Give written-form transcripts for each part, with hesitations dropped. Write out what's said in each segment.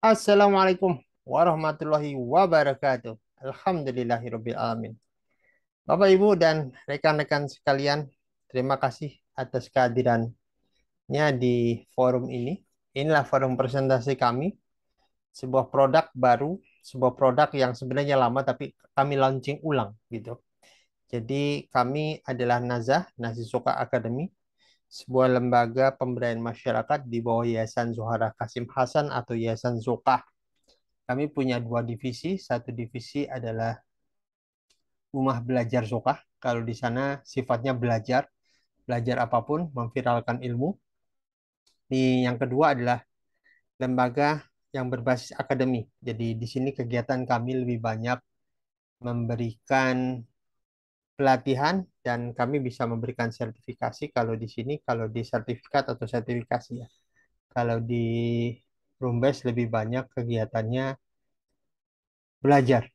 Assalamualaikum warahmatullahi wabarakatuh. Alhamdulillahirabbil alamin. Bapak, Ibu, dan rekan-rekan sekalian, terima kasih atas kehadirannya di forum ini. Inilah forum presentasi kami, sebuah produk baru, sebuah produk yang sebenarnya lama tapi kami launching ulang gitu. Jadi kami adalah Nazah, Nasi Soka Academy, sebuah lembaga pemberdayaan masyarakat di bawah Yayasan Zuhara Kasim Hasan atau Yayasan Zokah. Kami punya dua divisi. Satu divisi adalah rumah belajar Zokah. Kalau di sana sifatnya belajar, belajar apapun, memviralkan ilmu. Yang kedua adalah lembaga yang berbasis akademi. Jadi di sini kegiatan kami lebih banyak memberikan pelatihan dan kami bisa memberikan sertifikasi kalau di sini, kalau di sertifikat atau sertifikasi ya. Kalau di Rumbes lebih banyak kegiatannya belajar,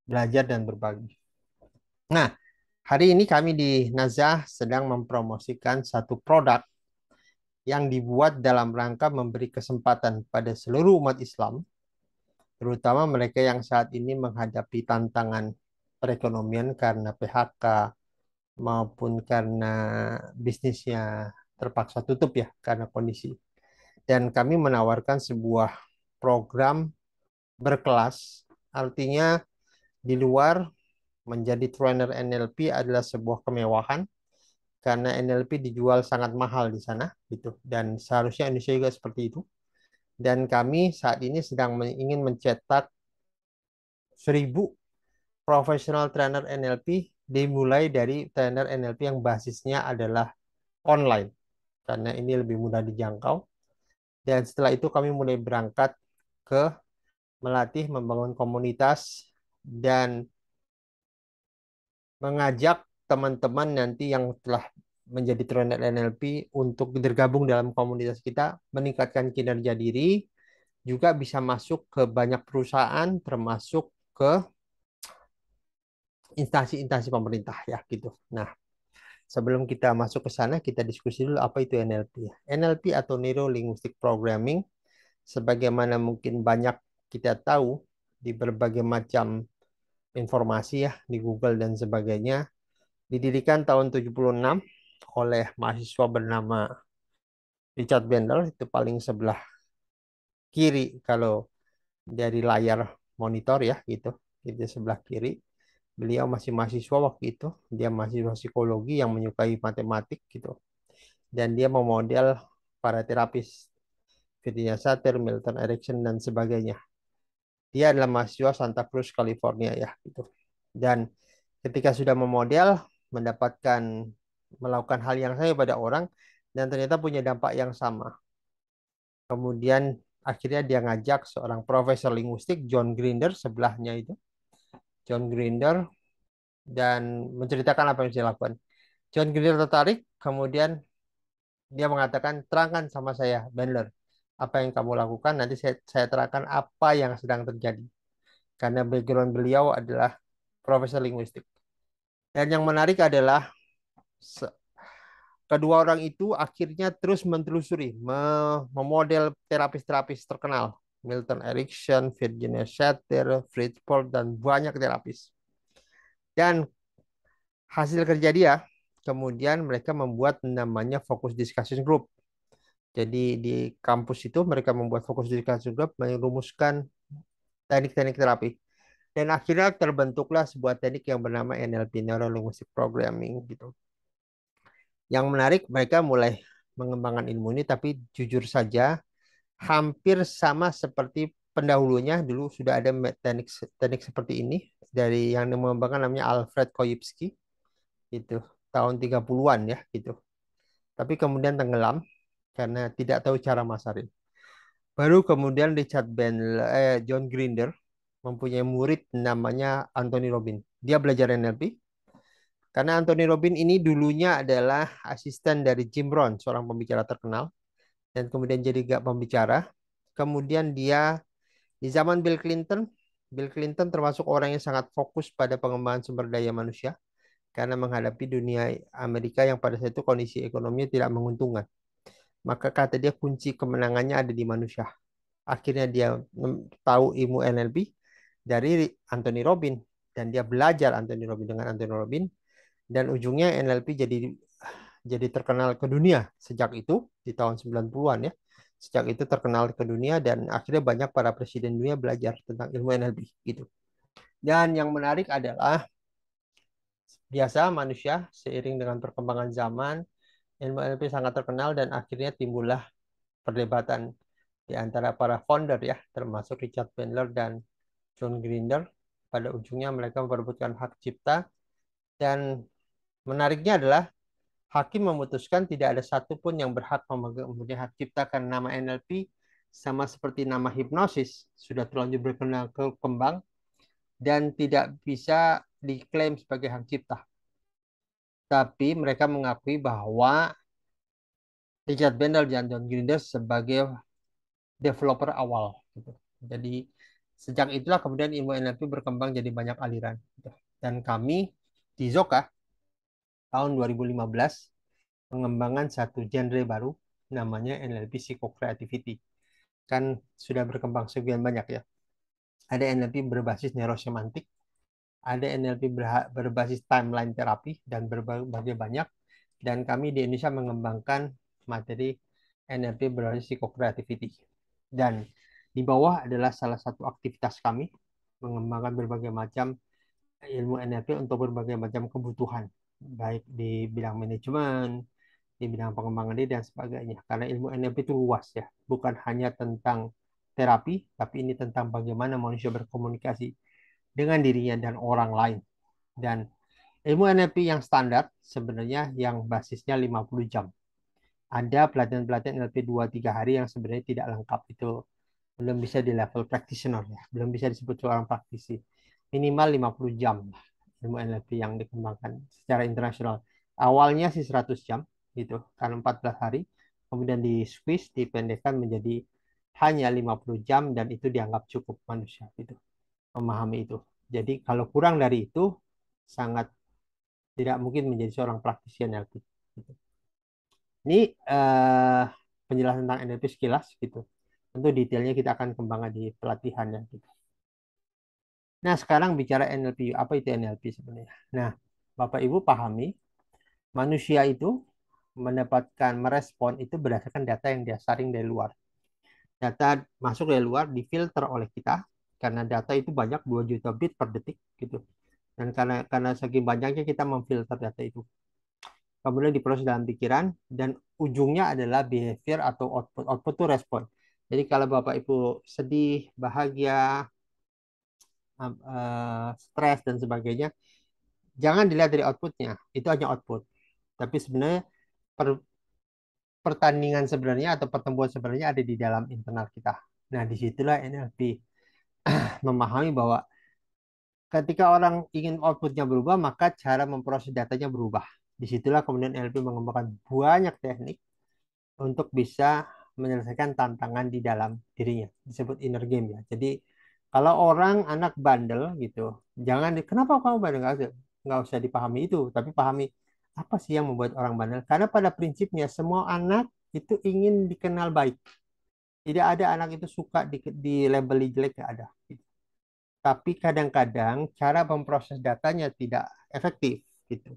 belajar dan berbagi. Nah, hari ini kami di Nazah sedang mempromosikan satu produk yang dibuat dalam rangka memberi kesempatan pada seluruh umat Islam, terutama mereka yang saat ini menghadapi tantangan perekonomian karena PHK maupun karena bisnisnya terpaksa tutup ya karena kondisi. Dan kami menawarkan sebuah program berkelas, artinya di luar menjadi trainer NLP adalah sebuah kemewahan karena NLP dijual sangat mahal di sana gitu, dan seharusnya Indonesia juga seperti itu. Dan kami saat ini sedang ingin mencetak 1.000 profesional trainer NLP, dimulai dari trainer NLP yang basisnya adalah online karena ini lebih mudah dijangkau. Dan setelah itu kami mulai berangkat ke melatih, membangun komunitas, dan mengajak teman-teman nanti yang telah menjadi trainer NLP untuk bergabung dalam komunitas kita, meningkatkan kinerja diri, juga bisa masuk ke banyak perusahaan, termasuk ke instansi-instansi pemerintah ya gitu. Nah, sebelum kita masuk ke sana, kita diskusi dulu apa itu NLP ya. NLP atau Neuro Linguistic Programming, sebagaimana mungkin banyak kita tahu di berbagai macam informasi ya di Google dan sebagainya, didirikan tahun 76 oleh mahasiswa bernama Richard Bandler, itu paling sebelah kiri kalau dari layar monitor ya gitu. Itu sebelah kiri. Beliau masih mahasiswa waktu itu. Dia mahasiswa psikologi yang menyukai matematik gitu. Dan dia memodel para terapis Virginia Satir, Milton Erickson dan sebagainya. Dia adalah mahasiswa Santa Cruz, California ya gitu. Dan ketika sudah memodel, mendapatkan melakukan hal yang sama pada orang dan ternyata punya dampak yang sama. Kemudian akhirnya dia ngajak seorang profesor linguistik, John Grinder, sebelahnya itu. John Grinder, dan menceritakan apa yang dia lakukan. John Grinder tertarik, kemudian dia mengatakan, terangkan sama saya, Bandler, apa yang kamu lakukan, nanti saya terangkan apa yang sedang terjadi. Karena background beliau adalah profesor linguistik. Dan yang menarik adalah kedua orang itu akhirnya terus menelusuri, memodel terapis-terapis terkenal. Milton Erickson, Virginia Satir, Fritz Perls, dan banyak terapis. Dan hasil kerja dia, kemudian mereka membuat namanya Focus Discussion Group. Jadi di kampus itu mereka membuat Focus Discussion Group, merumuskan teknik-teknik terapi. Dan akhirnya terbentuklah sebuah teknik yang bernama NLP, Neuro Linguistic Programming gitu. Yang menarik, mereka mulai mengembangkan ilmu ini, tapi jujur saja hampir sama seperti pendahulunya. Dulu sudah ada teknik teknik seperti ini dari yang mengembangkan namanya Alfred Koyipsky itu tahun 30-an ya gitu. Tapi kemudian tenggelam karena tidak tahu cara masarin. Baru kemudian John Grinder mempunyai murid namanya Anthony Robin. Dia belajar NLP karena Anthony Robin ini dulunya adalah asisten dari Jim Rohn, seorang pembicara terkenal, dan kemudian jadi gak pembicara. Kemudian dia di zaman Bill Clinton, Bill Clinton termasuk orang yang sangat fokus pada pengembangan sumber daya manusia karena menghadapi dunia Amerika yang pada saat itu kondisi ekonominya tidak menguntungkan. Maka kata dia kunci kemenangannya ada di manusia. Akhirnya dia tahu ilmu NLP dari Anthony Robbins dan dia belajar Anthony Robbins dengan Anthony Robbins dan ujungnya NLP jadi terkenal ke dunia sejak itu di tahun 90-an ya. Sejak itu terkenal ke dunia dan akhirnya banyak para presiden dunia belajar tentang ilmu NLP gitu. Dan yang menarik adalah biasa manusia seiring dengan perkembangan zaman ilmu NLP sangat terkenal dan akhirnya timbullah perdebatan di antara para founder ya, termasuk Richard Bandler dan John Grinder. Pada ujungnya mereka memperebutkan hak cipta dan menariknya adalah hakim memutuskan tidak ada satupun yang berhak memegang hak cipta karena nama NLP sama seperti nama hipnosis sudah terlanjur berkembang dan tidak bisa diklaim sebagai hak cipta. Tapi mereka mengakui bahwa Richard Bandler dan John Grinder sebagai developer awal gitu. Jadi sejak itulah kemudian ilmu NLP berkembang jadi banyak aliran gitu. Dan kami di Zoka tahun 2015 pengembangan satu genre baru namanya NLP Psycho-Creativity. Kan sudah berkembang sekian banyak ya. Ada NLP berbasis neurosemantik, ada NLP berbasis timeline terapi dan berbagai banyak. Dan kami di Indonesia mengembangkan materi NLP berbasis Psycho-Creativity. Dan di bawah adalah salah satu aktivitas kami mengembangkan berbagai macam ilmu NLP untuk berbagai macam kebutuhan, baik di bidang manajemen, di bidang pengembangan diri dan sebagainya. Karena ilmu NLP itu luas ya, bukan hanya tentang terapi, tapi ini tentang bagaimana manusia berkomunikasi dengan dirinya dan orang lain. Dan ilmu NLP yang standar sebenarnya yang basisnya 50 jam. Ada pelatihan-pelatihan NLP 2-3 hari yang sebenarnya tidak lengkap. Itu belum bisa di level practitioner ya, belum bisa disebut seorang praktisi. Minimal 50 jam ilmu NLP yang dikembangkan secara internasional. Awalnya sih 100 jam gitu, karena 14 hari. Kemudian di squeeze, dipendekkan menjadi hanya 50 jam dan itu dianggap cukup manusia gitu, memahami itu. Jadi kalau kurang dari itu sangat tidak mungkin menjadi seorang praktisi NLP. Gitu. Ini penjelasan tentang NLP sekilas gitu. Tentu detailnya kita akan kembangkan di pelatihan ya gitu. Nah, sekarang bicara NLP, apa itu NLP sebenarnya? Nah, Bapak Ibu pahami, manusia itu mendapatkan merespon itu berdasarkan data yang dia saring dari luar. Data masuk dari luar difilter oleh kita karena data itu banyak 2 juta bit per detik gitu. Dan karena saking banyaknya kita memfilter data itu. Kemudian diproses dalam pikiran dan ujungnya adalah behavior atau output. Output itu respon. Jadi kalau Bapak Ibu sedih, bahagia, stres dan sebagainya, jangan dilihat dari outputnya, itu hanya output. Tapi sebenarnya per, pertandingan sebenarnya atau pertemuan sebenarnya ada di dalam internal kita. Nah, disitulah NLP memahami bahwa ketika orang ingin outputnya berubah, maka cara memproses datanya berubah. Disitulah kemudian NLP mengembangkan banyak teknik untuk bisa menyelesaikan tantangan di dalam dirinya. Disebut inner game ya. Jadi kalau orang anak bandel gitu, jangan kenapa kamu bandel, nggak usah dipahami itu, tapi pahami apa sih yang membuat orang bandel. Karena pada prinsipnya semua anak itu ingin dikenal baik. Tidak ada anak itu suka di label jelek, nggak ada. Tapi kadang-kadang cara memproses datanya tidak efektif gitu.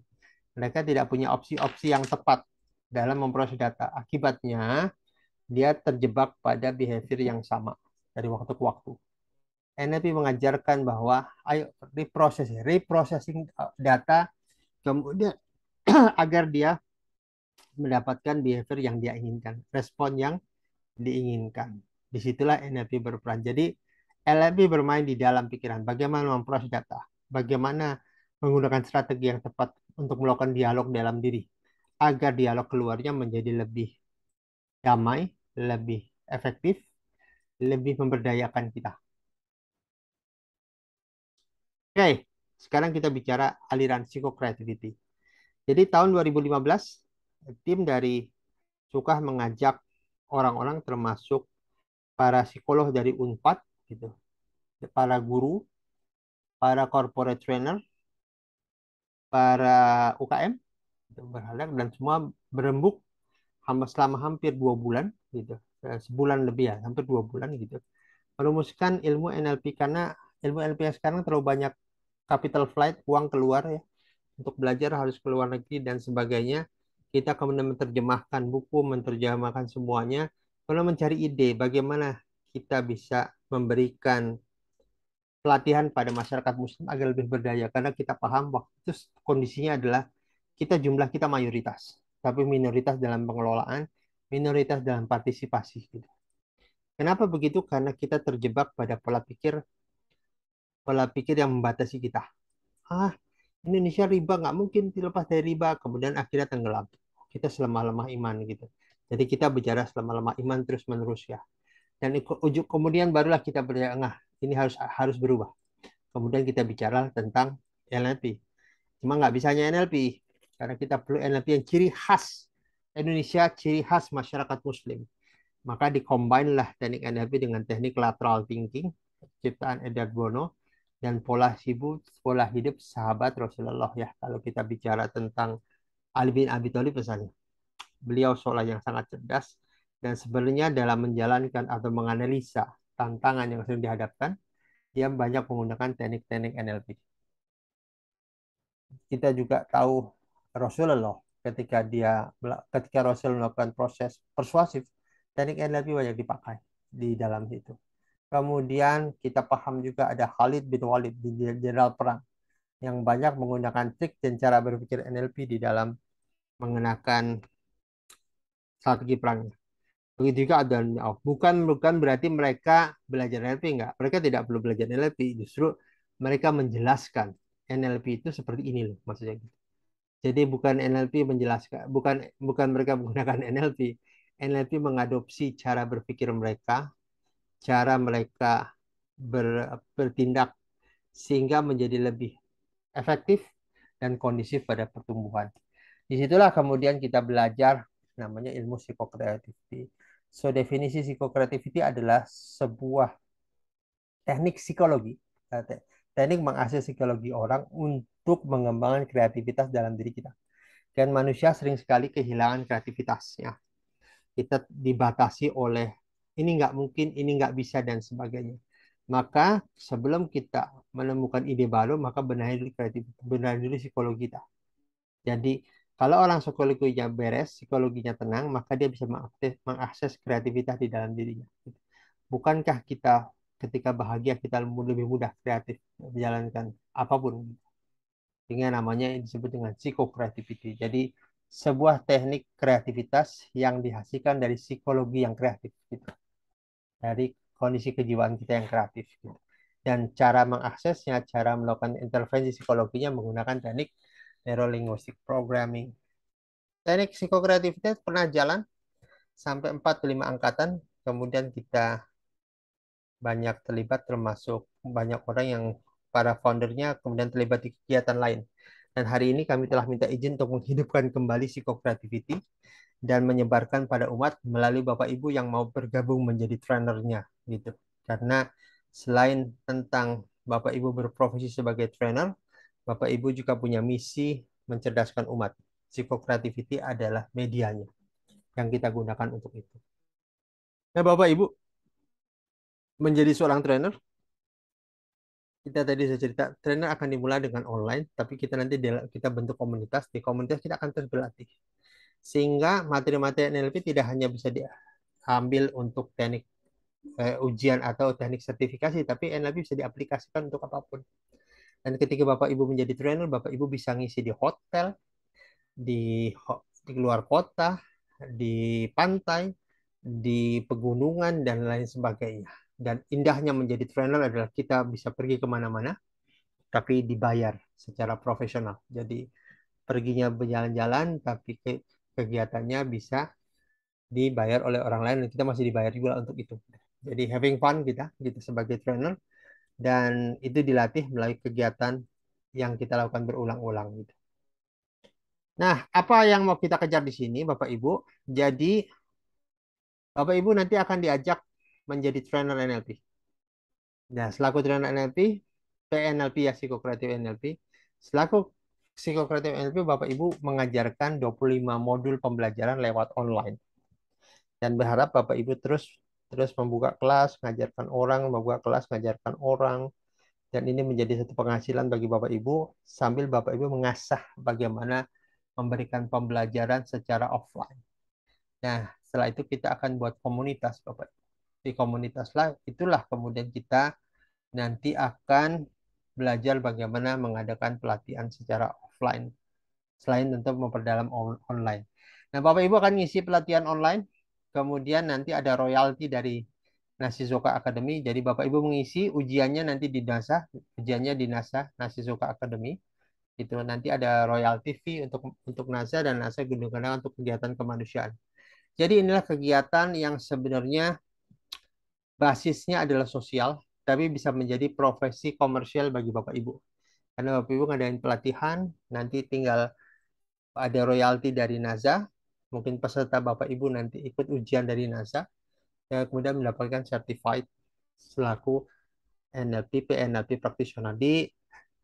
Mereka tidak punya opsi-opsi yang tepat dalam memproses data. Akibatnya dia terjebak pada behavior yang sama dari waktu ke waktu. NLP mengajarkan bahwa ayo reprocessing data kemudian agar dia mendapatkan behavior yang dia inginkan, respon yang diinginkan. Disitulah NLP berperan. Jadi NLP bermain di dalam pikiran, bagaimana memproses data, bagaimana menggunakan strategi yang tepat untuk melakukan dialog dalam diri, agar dialog keluarnya menjadi lebih damai, lebih efektif, lebih memberdayakan kita. Oke, sekarang kita bicara aliran psiko-creativity. Jadi tahun 2015, tim dari Sukah mengajak orang-orang termasuk para psikolog dari Unpad, gitu, para guru, para corporate trainer, para UKM, gitu, berhalak dan semua berembuk selama hampir 2 bulan, gitu, sebulan lebih ya, hampir 2 bulan gitu, merumuskan ilmu NLP karena ilmu NLP yang sekarang terlalu banyak capital flight, uang keluar ya, untuk belajar harus ke luar negeri dan sebagainya. Kita kemudian menerjemahkan buku, menerjemahkan semuanya, kemudian mencari ide bagaimana kita bisa memberikan pelatihan pada masyarakat Muslim agar lebih berdaya. Karena kita paham waktu itu kondisinya adalah jumlah kita mayoritas, tapi minoritas dalam pengelolaan, minoritas dalam partisipasi. Gitu. Kenapa begitu? Karena kita terjebak pada pola pikir yang membatasi kita. Ah, Indonesia riba nggak mungkin dilepas dari riba, kemudian akhirnya tenggelam. Kita selemah-lemah iman gitu. Jadi kita bicara selemah-lemah iman terus menerus ya. Dan ujuk kemudian barulah kita berpikir, nah ini harus harus berubah. Kemudian kita bicara tentang NLP. Cuma nggak bisanya NLP karena kita perlu NLP yang ciri khas Indonesia, ciri khas masyarakat Muslim. Maka dikombin lah teknik NLP dengan teknik lateral thinking, ciptaan Edward Bono, dan pola hidup sahabat Rasulullah ya. Kalau kita bicara tentang Ali bin Abi Thalib misalnya, beliau seorang yang sangat cerdas dan sebenarnya dalam menjalankan atau menganalisa tantangan yang sering dihadapkan, dia banyak menggunakan teknik-teknik NLP. Kita juga tahu Rasulullah ketika Rasul melakukan proses persuasif, teknik NLP banyak dipakai di dalam situ. Kemudian kita paham juga ada Khalid bin Walid di jenderal perang yang banyak menggunakan trik dan cara berpikir NLP di dalam mengenakan strategi perangnya. Begitu juga ada bukan berarti mereka belajar NLP enggak. Mereka tidak perlu belajar NLP, justru mereka menjelaskan NLP itu seperti ini loh maksudnya gitu. Jadi bukan NLP menjelaskan, bukan bukan mereka menggunakan NLP. NLP mengadopsi cara berpikir mereka, cara mereka bertindak sehingga menjadi lebih efektif dan kondisif pada pertumbuhan. Disitulah kemudian kita belajar namanya ilmu psikokreativity. So definisi psikokreativity adalah sebuah teknik psikologi, teknik mengakses psikologi orang untuk mengembangkan kreativitas dalam diri kita. Dan manusia sering sekali kehilangan kreativitasnya. Kita dibatasi oleh ini nggak mungkin, ini nggak bisa, dan sebagainya. Maka sebelum kita menemukan ide baru, maka benahi dulu benahi dulu psikologi kita. Jadi kalau orang psikologinya beres, psikologinya tenang, maka dia bisa mengakses kreativitas di dalam dirinya. Bukankah kita ketika bahagia kita lebih mudah kreatif menjalankan apapun? Sehingga namanya disebut dengan psikokreativity. Jadi sebuah teknik kreativitas yang dihasilkan dari psikologi yang kreatif gitu. Dari kondisi kejiwaan kita yang kreatif gitu. Dan cara mengaksesnya, cara melakukan intervensi psikologinya menggunakan teknik neurolinguistic programming. Teknik psikokreativitas pernah jalan sampai 4-5 angkatan, kemudian kita banyak terlibat termasuk banyak orang yang para foundernya kemudian terlibat di kegiatan lain. Dan hari ini kami telah minta izin untuk menghidupkan kembali psikokreativity dan menyebarkan pada umat melalui Bapak Ibu yang mau bergabung menjadi trainernya gitu. Karena selain tentang Bapak Ibu berprofesi sebagai trainer, Bapak Ibu juga punya misi mencerdaskan umat. Psikokreativity adalah medianya yang kita gunakan untuk itu. Nah, Bapak Ibu menjadi seorang trainer, kita tadi sudah cerita, trainer akan dimulai dengan online, tapi kita nanti kita bentuk komunitas, di komunitas kita akan terus berlatih. Sehingga materi-materi NLP tidak hanya bisa diambil untuk teknik ujian atau teknik sertifikasi, tapi NLP bisa diaplikasikan untuk apapun. Dan ketika Bapak Ibu menjadi trainer, Bapak Ibu bisa ngisi di hotel, di luar kota, di pantai, di pegunungan, dan lain sebagainya. Dan indahnya menjadi trainer adalah kita bisa pergi kemana-mana, tapi dibayar secara profesional. Jadi perginya berjalan-jalan, tapi kegiatannya bisa dibayar oleh orang lain, dan kita masih dibayar juga untuk itu. Jadi having fun kita gitu sebagai trainer, dan itu dilatih melalui kegiatan yang kita lakukan berulang-ulang gitu. Nah, apa yang mau kita kejar di sini, Bapak Ibu? Jadi, Bapak Ibu nanti akan diajak menjadi trainer NLP. Nah, selaku trainer NLP, PNLP ya, psikokreatif NLP. Selaku psikokreatif NLP, Bapak Ibu mengajarkan 25 modul pembelajaran lewat online. Dan berharap Bapak Ibu terus terus membuka kelas, mengajarkan orang, membuka kelas, mengajarkan orang. Dan ini menjadi satu penghasilan bagi Bapak Ibu sambil Bapak Ibu mengasah bagaimana memberikan pembelajaran secara offline. Nah, setelah itu kita akan buat komunitas, Bapak. Di komunitas lah, itulah kemudian kita nanti akan belajar bagaimana mengadakan pelatihan secara offline. Selain untuk memperdalam online. Nah, Bapak Ibu akan ngisi pelatihan online. Kemudian nanti ada royalti dari Nasizoka Academy. Jadi Bapak Ibu mengisi ujiannya nanti di NASA, ujiannya di NASA Nasizoka Academy. Itu nanti ada royalti fee untuk NASA dan NASA gunakan untuk kegiatan kemanusiaan. Jadi inilah kegiatan yang sebenarnya basisnya adalah sosial, tapi bisa menjadi profesi komersial bagi Bapak Ibu. Karena Bapak Ibu ngadain pelatihan, nanti tinggal ada royalti dari NASA, mungkin peserta Bapak Ibu nanti ikut ujian dari NASA, dan kemudian mendapatkan certified selaku NLP, PNLP practitioner. Di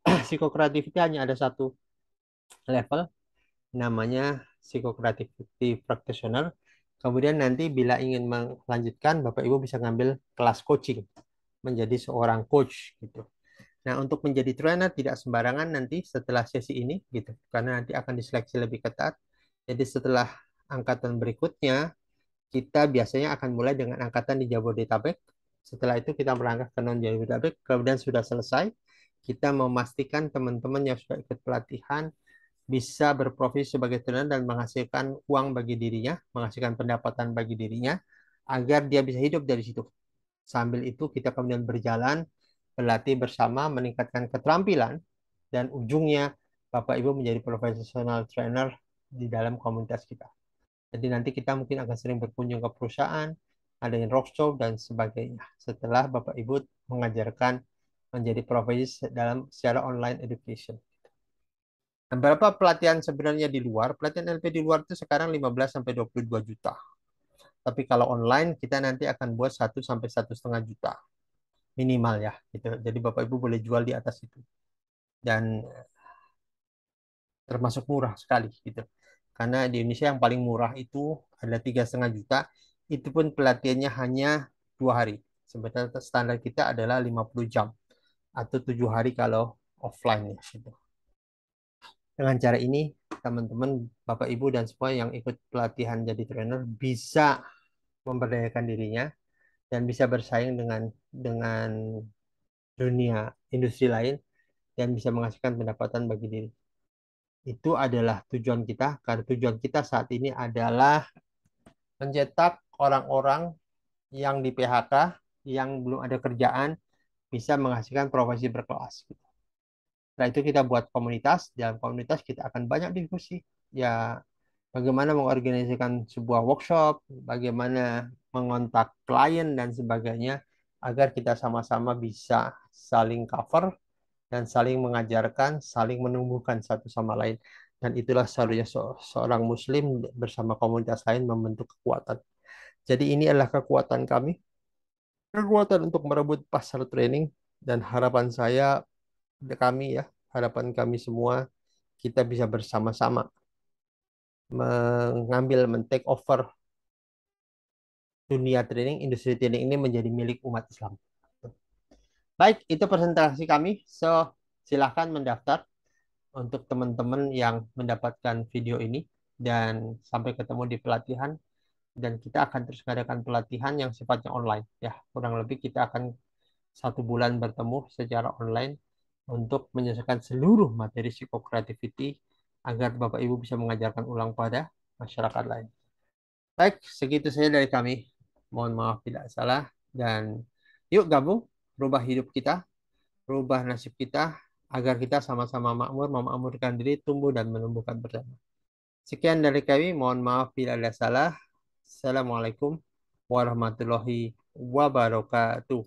psikokreativity hanya ada satu level, namanya psikokreativity practitioner. Kemudian nanti bila ingin melanjutkan, Bapak Ibu bisa ngambil kelas coaching, menjadi seorang coach gitu. Nah, untuk menjadi trainer tidak sembarangan nanti setelah sesi ini gitu, karena nanti akan diseleksi lebih ketat. Jadi setelah angkatan berikutnya, kita biasanya akan mulai dengan angkatan di Jabodetabek. Setelah itu kita merangkak ke non Jabodetabek, kemudian sudah selesai, kita memastikan teman-teman yang sudah ikut pelatihan bisa berprofesi sebagai trainer dan menghasilkan uang bagi dirinya, menghasilkan pendapatan bagi dirinya, agar dia bisa hidup dari situ. Sambil itu kita kemudian berjalan, berlatih bersama, meningkatkan keterampilan, dan ujungnya Bapak Ibu menjadi profesional trainer di dalam komunitas kita. Jadi nanti kita mungkin akan sering berkunjung ke perusahaan, adain roadshow dan sebagainya. Setelah Bapak Ibu mengajarkan menjadi profesi dalam secara online education. Dan berapa pelatihan sebenarnya di luar? Pelatihan LP di luar itu sekarang 15 sampai 22 juta. Tapi kalau online kita nanti akan buat 1 sampai 1,5 juta minimal ya gitu. Jadi Bapak Ibu boleh jual di atas itu. Dan termasuk murah sekali gitu. Karena di Indonesia yang paling murah itu ada 3,5 juta. Itu pun pelatihannya hanya 2 hari. Sebenarnya standar kita adalah 50 jam atau 7 hari kalau offline ya. Gitu. Dengan cara ini, teman-teman, Bapak Ibu dan semua yang ikut pelatihan jadi trainer bisa memberdayakan dirinya dan bisa bersaing dengan dunia industri lain dan bisa menghasilkan pendapatan bagi diri. Itu adalah tujuan kita, karena tujuan kita saat ini adalah mencetak orang-orang yang di PHK, yang belum ada kerjaan, bisa menghasilkan profesi berkelas. Setelah itu kita buat komunitas, dalam komunitas kita akan banyak diskusi. Ya, bagaimana mengorganisasikan sebuah workshop, bagaimana mengontak klien dan sebagainya, agar kita sama-sama bisa saling cover dan saling mengajarkan, saling menumbuhkan satu sama lain. Dan itulah seharusnya seorang muslim bersama komunitas lain membentuk kekuatan. Jadi ini adalah kekuatan kami, kekuatan untuk merebut pasar training, dan harapan saya, harapan kami semua, kita bisa bersama-sama men-take over dunia training, industri training ini menjadi milik umat Islam. Baik, itu presentasi kami. So, silahkan mendaftar untuk teman-teman yang mendapatkan video ini, dan sampai ketemu di pelatihan, dan kita akan terus mengadakan pelatihan yang sifatnya online ya, kurang lebih kita akan 1 bulan bertemu secara online untuk menyelesaikan seluruh materi psikokreativity agar Bapak Ibu bisa mengajarkan ulang pada masyarakat lain. Baik, segitu saja dari kami. Mohon maaf tidak salah, dan yuk gabung, rubah hidup kita, rubah nasib kita, agar kita sama-sama makmur, memakmurkan diri, tumbuh dan menumbuhkan bersama. Sekian dari kami, mohon maaf bila ada salah. Assalamualaikum warahmatullahi wabarakatuh.